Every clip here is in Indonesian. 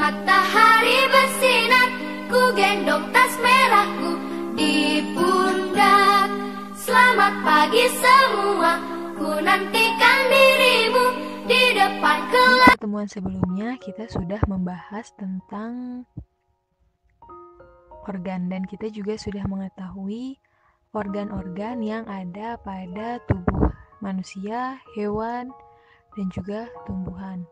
matahari bersinar, ku gendong tas merahku di pundak. Selamat pagi semua, ku nantikan dirimu di depan kelas. Pertemuan sebelumnya kita sudah membahas tentang organ dan kita juga sudah mengetahui organ-organ yang ada pada tubuh manusia, hewan, dan juga tumbuhan.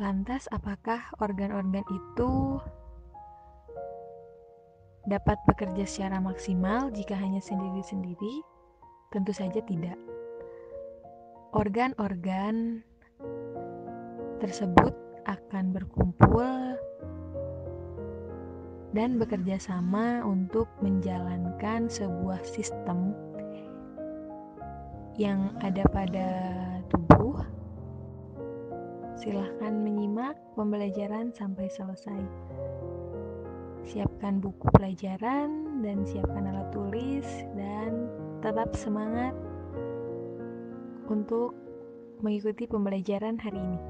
Lantas, apakah organ-organ itu dapat bekerja secara maksimal jika hanya sendiri-sendiri? Tentu saja tidak. Organ-organ tersebut akan berkumpul dan bekerja sama untuk menjalankan sebuah sistem yang ada pada tubuh. Silahkan menyimak pembelajaran sampai selesai. Siapkan buku pelajaran dan siapkan alat tulis dan tetap semangat untuk mengikuti pembelajaran hari ini.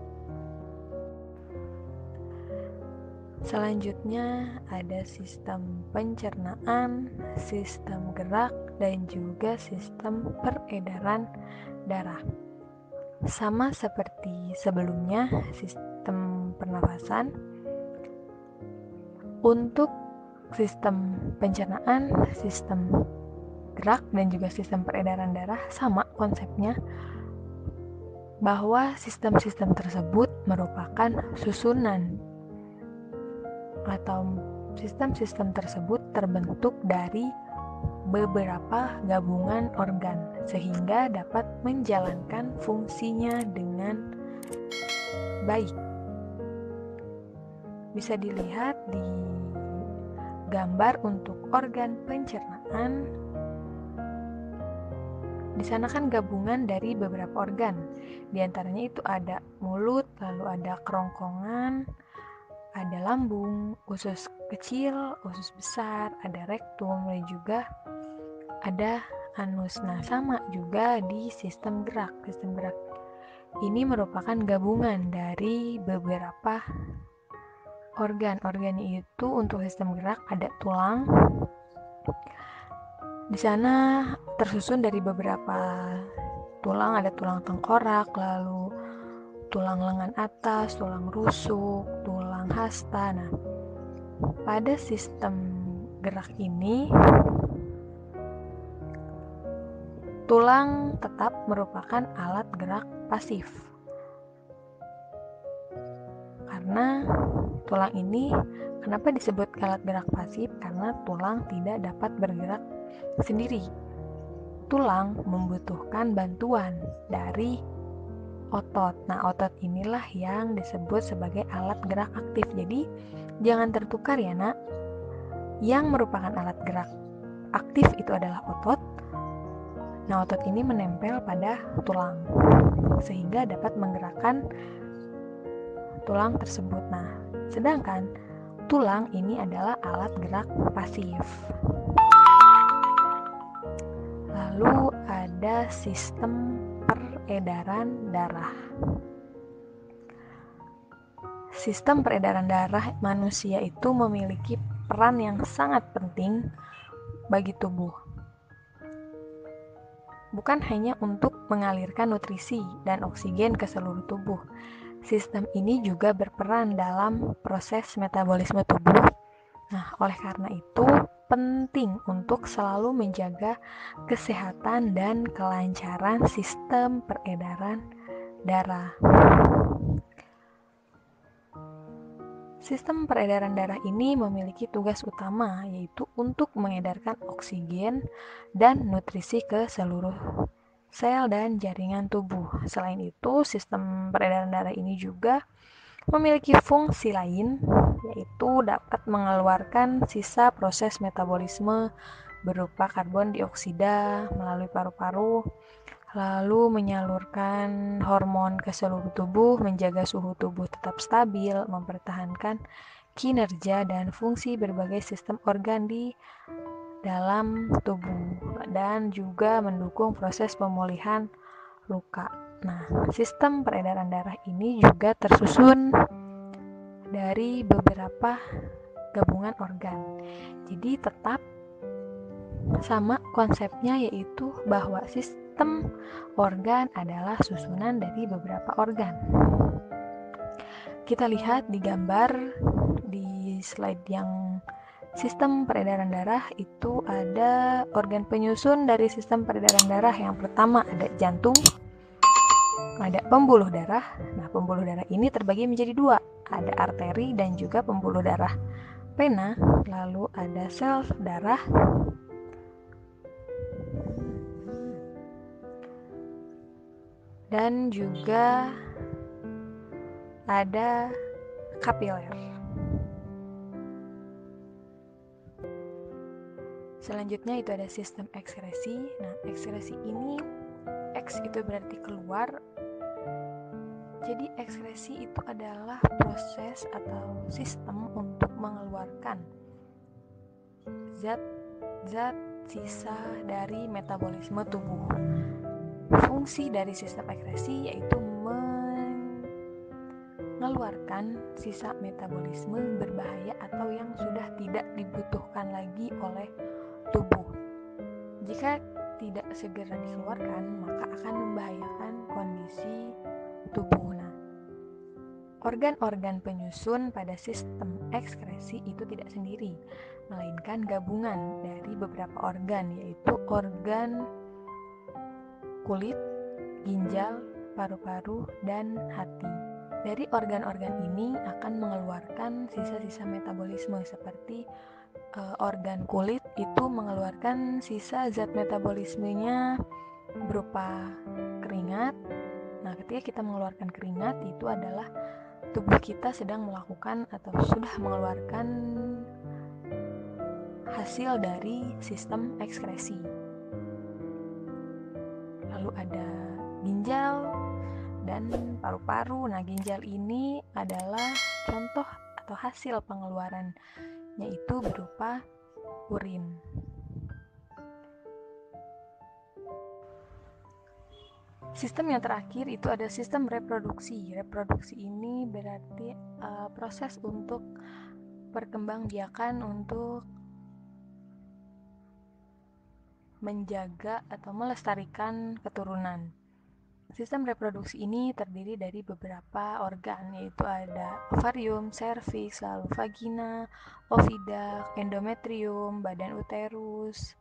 Selanjutnya ada sistem pencernaan, sistem gerak, dan juga sistem peredaran darah. Sama seperti sebelumnya, sistem pernafasan. Untuk sistem pencernaan, sistem gerak, dan juga sistem peredaran darah sama konsepnya, bahwa sistem-sistem tersebut merupakan susunan atau sistem-sistem tersebut terbentuk dari beberapa gabungan organ sehingga dapat menjalankan fungsinya dengan baik. Bisa dilihat di gambar untuk organ pencernaan. Di sana kan gabungan dari beberapa organ. Di antaranya itu ada mulut, lalu ada kerongkongan, ada lambung, usus kecil, usus besar, ada rektum, dan juga ada anus. Nah, sama juga di sistem gerak. Sistem gerak ini merupakan gabungan dari beberapa organ. Organnya itu untuk sistem gerak ada tulang. Di sana tersusun dari beberapa tulang, ada tulang tengkorak, lalu tulang lengan atas, tulang rusuk, tulang hasta. Nah, pada sistem gerak ini, tulang tetap merupakan alat gerak pasif. Karena tulang ini, kenapa disebut alat gerak pasif? Karena tulang tidak dapat bergerak sendiri. Tulang membutuhkan bantuan dari otot. Nah, otot inilah yang disebut sebagai alat gerak aktif. Jadi, jangan tertukar ya, Nak. Yang merupakan alat gerak aktif itu adalah otot. Nah, otot ini menempel pada tulang sehingga dapat menggerakkan tulang tersebut. Nah, sedangkan tulang ini adalah alat gerak pasif. Lalu ada sistem peredaran darah. Sistem peredaran darah manusia itu memiliki peran yang sangat penting bagi tubuh. Bukan hanya untuk mengalirkan nutrisi dan oksigen ke seluruh tubuh. Sistem ini juga berperan dalam proses metabolisme tubuh. Nah, oleh karena itu penting untuk selalu menjaga kesehatan dan kelancaran sistem peredaran darah. Sistem peredaran darah ini memiliki tugas utama, yaitu untuk mengedarkan oksigen dan nutrisi ke seluruh sel dan jaringan tubuh. Selain itu, sistem peredaran darah ini juga memiliki fungsi lain, yaitu dapat mengeluarkan sisa proses metabolisme berupa karbon dioksida melalui paru-paru, lalu menyalurkan hormon ke seluruh tubuh, menjaga suhu tubuh tetap stabil, mempertahankan kinerja dan fungsi berbagai sistem organ di dalam tubuh, dan juga mendukung proses pemulihan luka. Nah, sistem peredaran darah ini juga tersusun dari beberapa gabungan organ. Jadi tetap sama konsepnya, yaitu bahwa sistem organ adalah susunan dari beberapa organ. Kita lihat di gambar di slide yang sistem peredaran darah itu ada organ penyusun dari sistem peredaran darah. Yang pertama ada jantung, ada pembuluh darah. Nah, pembuluh darah ini terbagi menjadi dua, ada arteri dan juga pembuluh darah vena. Lalu ada sel darah, dan juga ada kapiler. Selanjutnya itu ada sistem ekskresi. Nah, ekskresi ini, X itu berarti keluar. Jadi ekskresi itu adalah proses atau sistem untuk mengeluarkan zat-zat sisa dari metabolisme tubuh. Fungsi dari sistem ekskresi yaitu mengeluarkan sisa metabolisme berbahaya atau yang sudah tidak dibutuhkan lagi oleh tubuh. Jika tidak segera dikeluarkan, maka akan membahayakan kondisi tubuh. Nah, organ-organ penyusun pada sistem ekskresi itu tidak sendiri, melainkan gabungan dari beberapa organ, yaitu organ kulit, ginjal, paru-paru, dan hati. Dari organ-organ ini akan mengeluarkan sisa-sisa metabolisme seperti organ kulit itu mengeluarkan sisa zat metabolismenya berupa keringat. Nah, ketika kita mengeluarkan keringat, itu adalah tubuh kita sedang melakukan atau sudah mengeluarkan hasil dari sistem ekskresi. Lalu ada ginjal dan paru-paru. Nah, ginjal ini adalah contoh atau hasil pengeluaran, yaitu berupa urin. Sistem yang terakhir itu ada sistem reproduksi. Reproduksi ini berarti proses untuk perkembangbiakan untuk menjaga atau melestarikan keturunan. Sistem reproduksi ini terdiri dari beberapa organ, yaitu ada ovarium, serviks, lalu vagina, oviduct, endometrium, badan uterus,